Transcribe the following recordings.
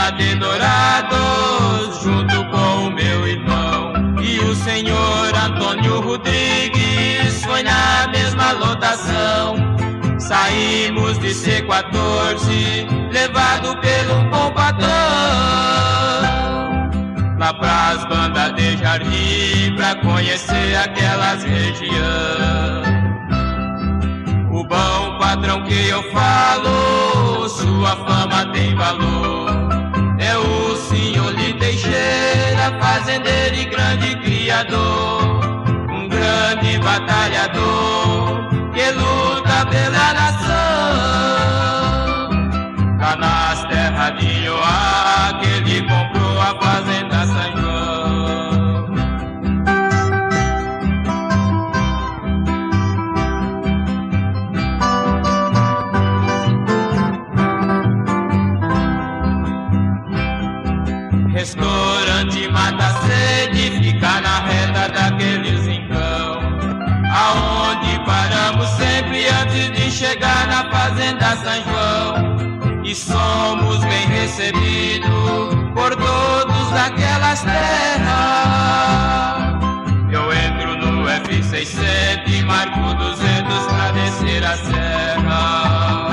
Medina de Dourados, junto com o meu irmão e o senhor Antônio Rodrigues, foi na mesma lotação. Saímos de C14, levado pelo bom patrão, lá pras bandas de Jardim, pra conhecer aquelas regiões. O bom patrão que eu falo, sua fama tem valor, é o senhor Li Teixeira, fazendeiro e grande criador, um grande batalhador que luta pela nação. Lá nas terras de Ioá, que ele comprou a fazenda São João. Restaurante Mata Sede fica na reta daqueles rincão, aonde paramos sempre antes de chegar na fazenda São João. E somos bem recebidos por todos daquelas terras. Eu entro no F600 e marco 200 pra descer a serra.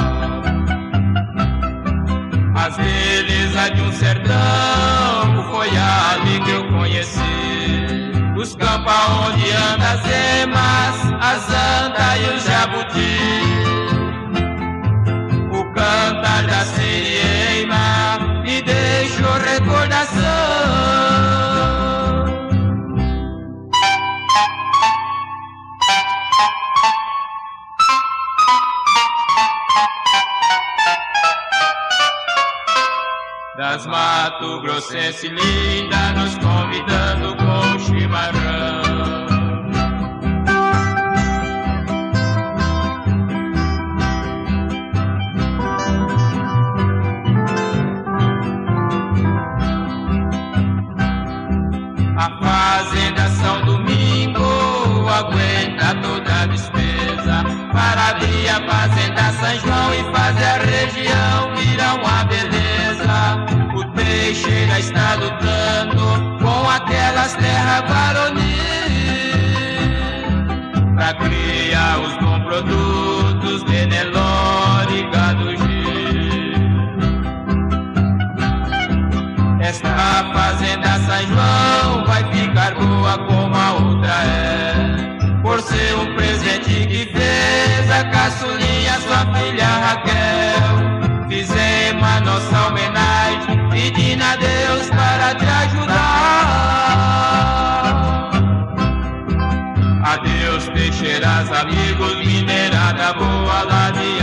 As belezas de um sertão, foi ali que eu conheci os campos onde andam as emas, as andas e o jabuti. O cantar da sirieima me deixou recordação. Das Mato Grossense linda, nos convidando com o chimarrão. A fazenda São Domingo aguenta toda a despesa, para abrir a fazenda São João e fazer a região virar uma beleza. O Teixeira está lutando com aquelas terras varonil, pra criar os bons produtos de Nelore e Gado Gil. Esta fazenda São João vai ficar boa como a outra é, por ser um presente que fez a caçulinha, sua filha Raquel. Fizemos a nossa homenagem, pedindo a Deus para te ajudar. Adeus Teixeiras, amigos, minerada boa lá de